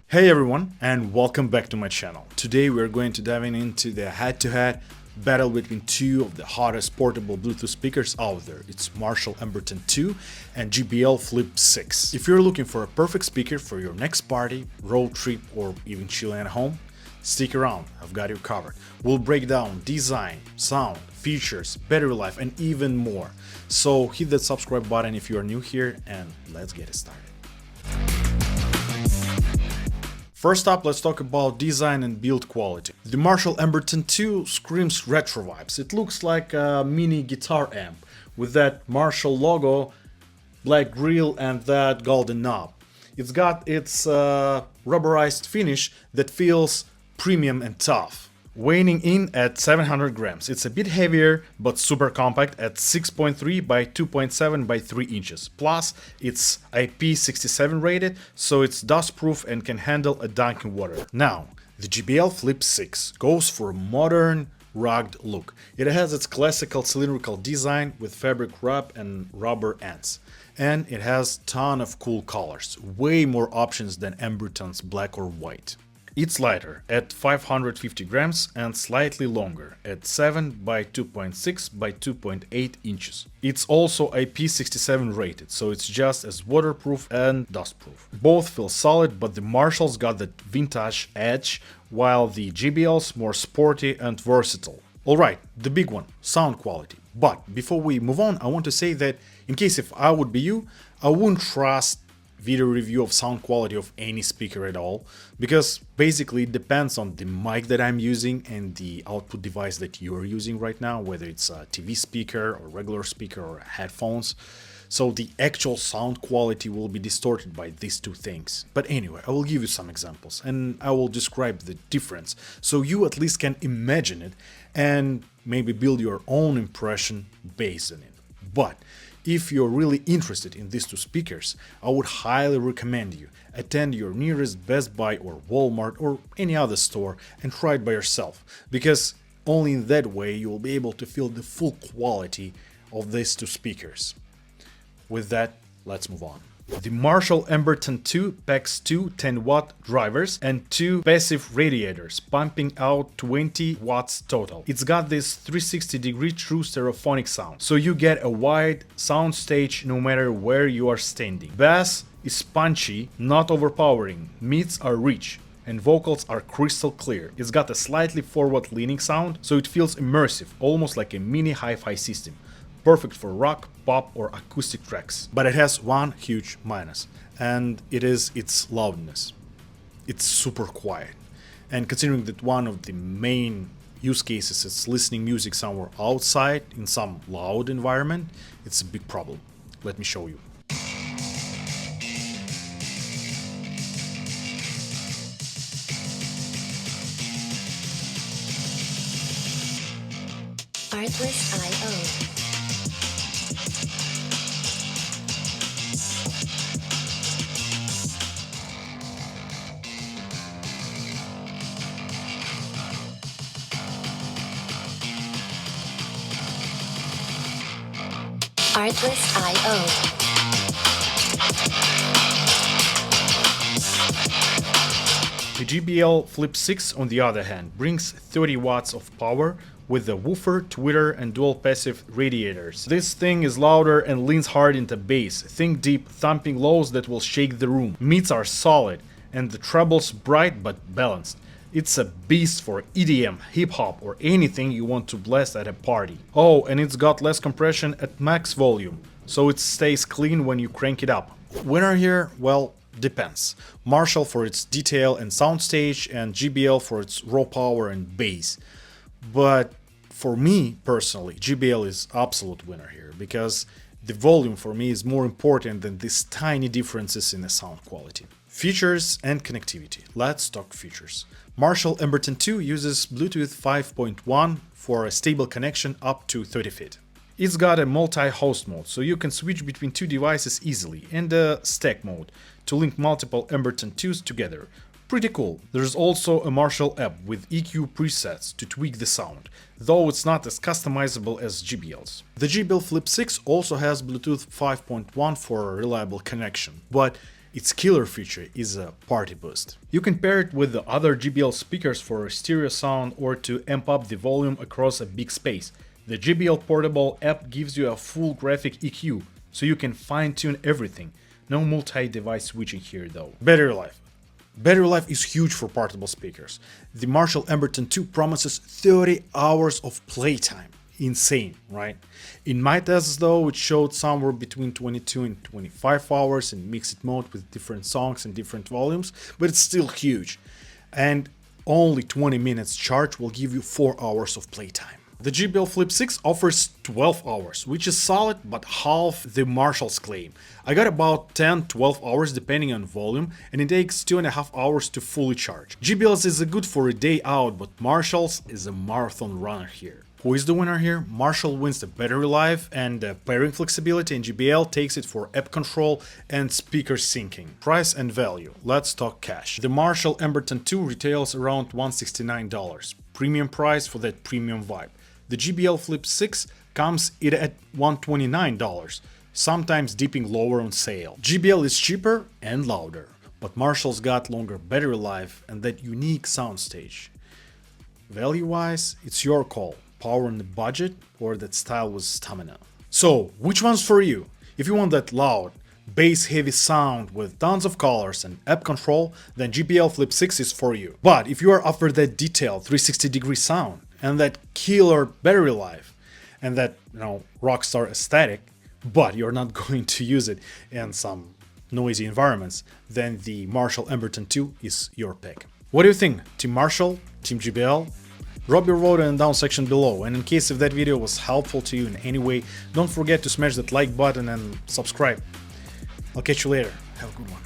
Hey everyone, and welcome back to my channel. Today we're going to dive into the head-to-head battle between two of the hottest portable Bluetooth speakers out there. It's Marshall Emberton 2 and JBL Flip 6. If you're looking for a perfect speaker for your next party, road trip, or even chilling at home, stick around, I've got you covered. We'll break down design, sound, features, battery life, and even more. So hit that subscribe button if you are new here, and let's get it started. First up, let's talk about design and build quality. The Marshall Emberton 2 screams retro vibes. It looks like a mini guitar amp with that Marshall logo, black grille, and that golden knob. It's got its rubberized finish that feels premium and tough. Weighing in at 700 grams. It's a bit heavier, but super compact at 6.3 by 2.7 by 3 inches. Plus, it's IP67 rated, so it's dustproof and can handle a dunking water. Now, the JBL Flip 6 goes for a modern, rugged look. It has its classical cylindrical design with fabric wrap and rubber ends. And it has a ton of cool colors, way more options than Emberton's black or white. It's lighter at 550 grams and slightly longer at 7 by 2.6 by 2.8 inches. It's also IP67 rated, so it's just as waterproof and dustproof. Both feel solid, but the Marshall's got that vintage edge, while the JBL's more sporty and versatile. Alright, the big one, sound quality. But before we move on, I want to say that in case if I would be you, I wouldn't trust video review of sound quality of any speaker at all, because basically it depends on the mic that I'm using and the output device that you're using right now, whether it's a TV speaker or regular speaker or headphones. So the actual sound quality will be distorted by these two things. But anyway, I will give you some examples and I will describe the difference so you at least can imagine it and maybe build your own impression based on it. But if you're really interested in these two speakers, I would highly recommend you attend your nearest Best Buy or Walmart or any other store and try it by yourself, because only in that way you will be able to feel the full quality of these two speakers. With that, let's move on. The Marshall Emberton 2 packs two 10-watt drivers and two passive radiators, pumping out 20 watts total. It's got this 360-degree true stereophonic sound, so you get a wide sound stage no matter where you are standing. Bass is punchy, not overpowering, mids are rich, and vocals are crystal clear. It's got a slightly forward-leaning sound, so it feels immersive, almost like a mini hi-fi system. Perfect for rock, pop, or acoustic tracks. But it has one huge minus, and it is its loudness. It's super quiet. And considering that one of the main use cases is listening music somewhere outside in some loud environment, it's a big problem. Let me show you. Artlist.io. Artlist.io. The JBL Flip 6, on the other hand, brings 30 watts of power with a woofer, tweeter, and dual passive radiators. This thing is louder and leans hard into bass. Think deep, thumping lows that will shake the room. Mids are solid, and the trebles bright but balanced. It's a beast for EDM, hip-hop, or anything you want to blast at a party. Oh, and it's got less compression at max volume, so it stays clean when you crank it up. Winner here? Well, depends. Marshall for its detail and soundstage, and JBL for its raw power and bass. But for me, personally, JBL is absolute winner here, because the volume for me is more important than these tiny differences in the sound quality. Features and connectivity. Let's talk features. Marshall Emberton 2 uses Bluetooth 5.1 for a stable connection up to 30 feet. It's got a multi-host mode, so you can switch between two devices easily, and a stack mode to link multiple Emberton 2s together. Pretty cool. There's also a Marshall app with EQ presets to tweak the sound, though it's not as customizable as JBL's. The JBL Flip 6 also has Bluetooth 5.1 for a reliable connection, but its killer feature is a party boost. You can pair it with the other JBL speakers for a stereo sound or to amp up the volume across a big space. The JBL portable app gives you a full graphic EQ, so you can fine-tune everything. No multi-device switching here though. Battery life. Battery life is huge for portable speakers. The Marshall Emberton 2 promises 30 hours of playtime. Insane, right? In my tests though, it showed somewhere between 22 and 25 hours in mixed mode with different songs and different volumes, but it's still huge. And only 20 minutes charge will give you 4 hours of playtime. The JBL Flip 6 offers 12 hours, which is solid but half the Marshall's claim. I got about 10-12 hours depending on volume, and it takes 2.5 hours to fully charge. JBL's is good for a day out, but Marshall's is a marathon runner here. Who is the winner here? Marshall wins the battery life and pairing flexibility, and JBL takes it for app control and speaker syncing. Price and value. Let's talk cash. The Marshall Emberton 2 retails around $169. Premium price for that premium vibe. The JBL Flip 6 comes in at $129, sometimes dipping lower on sale. JBL is cheaper and louder, but Marshall's got longer battery life and that unique soundstage. Value-wise, it's your call. Power on the budget or that style with stamina. So, which one's for you? If you want that loud, bass-heavy sound with tons of colors and app control, then JBL Flip 6 is for you. But if you are after that detailed 360-degree sound and that killer battery life and that, rockstar aesthetic, but you're not going to use it in some noisy environments, then the Marshall Emberton 2 is your pick. What do you think? Team Marshall? Team JBL? Drop your vote in the down section below, and in case if that video was helpful to you in any way, don't forget to smash that like button and subscribe. I'll catch you later. Have a good one.